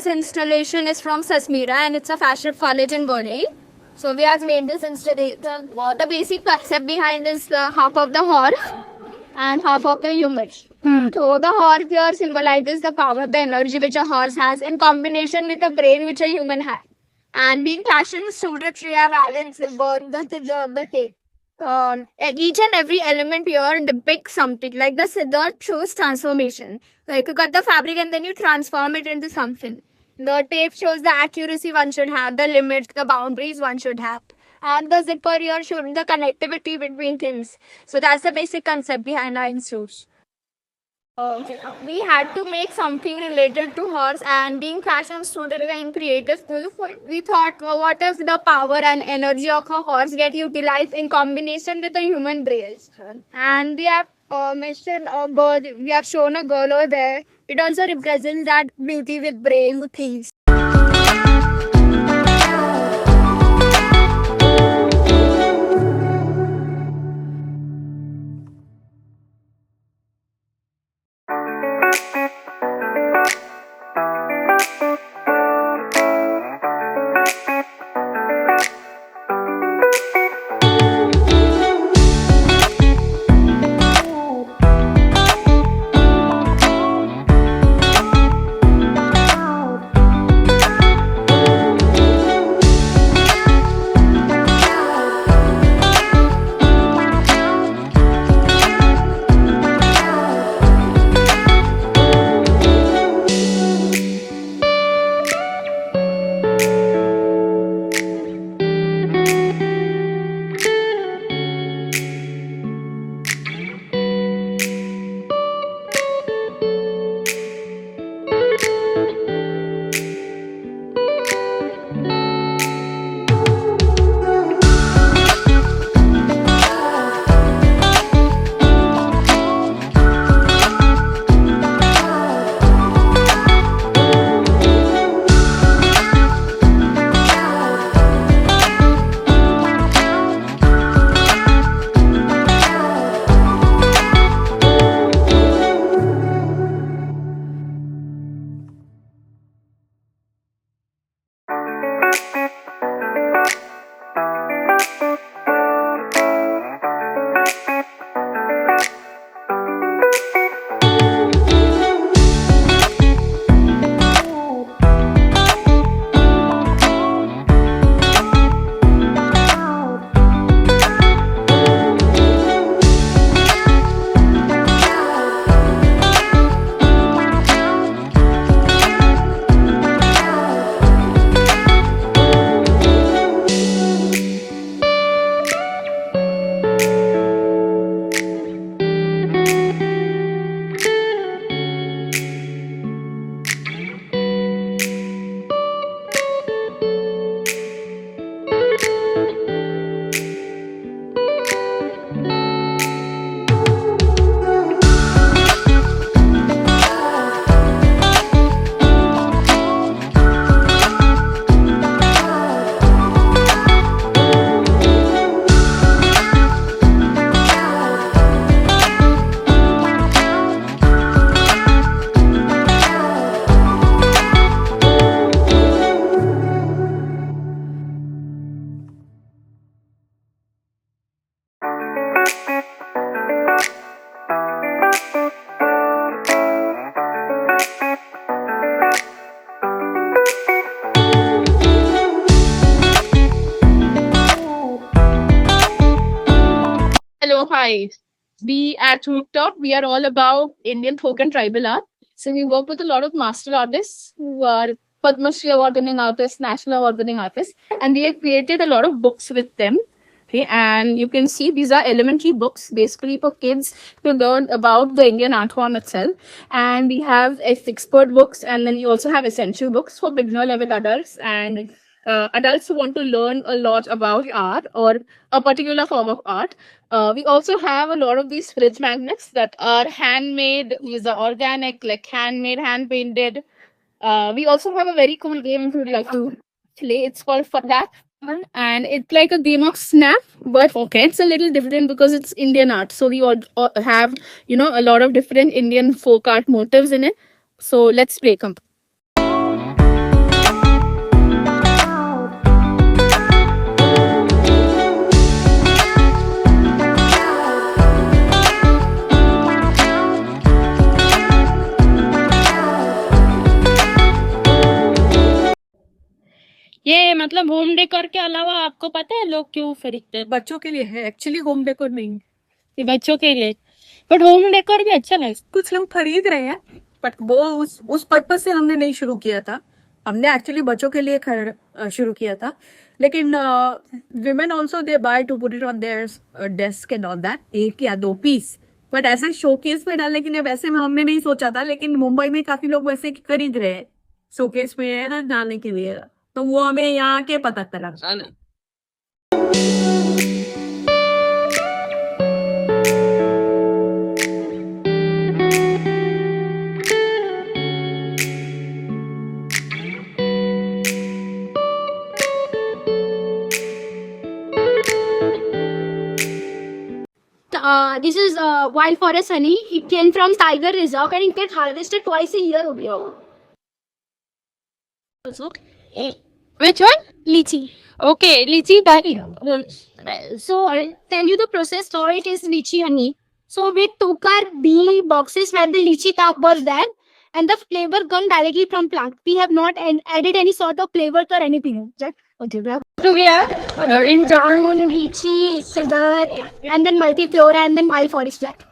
this installation is from Sasmira and it's a fashion college in Borei. So we have made this installation. The basic concept behind is half of the horse and half of the human. So the horse here symbolizes the power, the energy which a horse has in combination with the brain which a human has. And being fashioned suited to have balance, the tape. Each and every element here depicts something. Like the scissor shows transformation. Like you cut the fabric and then you transform it into something. The tape shows the accuracy one should have, the limits, the boundaries one should have. And the zipper here showing the connectivity between things. So that's the basic concept behind our institute. We had to make something related to horse and being fashion student and creative. We thought, what if the power and energy of a horse get utilized in combination with the human brain? And we have mentioned a bird. We have shown a girl over there. It also represents that beauty with brain things. Hello, hi. We at Rooftop, we are all about Indian folk and tribal art. So we work with a lot of master artists who are Padma Shri award winning artists, national award winning artists, and we have created a lot of books with them. Okay, and you can see these are elementary books basically for kids to learn about the Indian art form itself. And we have expert books, and then you also have essential books for beginner level adults and adults who want to learn a lot about art or a particular form of art. We also have a lot of these fridge magnets that are handmade. These are organic, like handmade, hand painted. We also have a very cool game if you'd like to play. It's called Fadak. And it's like a game of snap, but okay, it's a little different because it's Indian art. So we all have, a lot of different Indian folk art motifs in it. So let's play. मतलब home decor के अलावा आपको पता है लोग क्यों खरीदते हैं? बच्चों के लिए है एक्चुअली, होम डेकोर नहीं। ये बच्चों के लिए, बट होम डेकोर भी अच्छा लगता कुछ लोग खरीद रहे हैं, बट वो उस पर्पज से हमने नहीं शुरू किया था। हमने एक्चुअली बच्चों के लिए शुरू किया था, लेकिन women also they by two put it on their desk and all that, 1 या 2 पीस। बट ऐसा शोकेस में डालने के लिए वैसे में हमने नहीं सोचा था, लेकिन मुंबई में काफी लोग वैसे खरीद रहे हैं शोकेस में ना डालने के लिए, तो वो हमें यहाँ के पता चला। This is wild forest honey. It came from Tiger Reserve and it gets harvested twice a year over here. Which one? Lychee. Okay, lychee berry. So I'll tell you the process. So it is lychee honey. So we took our bee boxes where the lychee top was there, and the flavor come directly from plant. We have not added any sort of flavors or anything. Right? Okay, so we have in brown lychee, cedar, and then multiflora, and then wild forest black.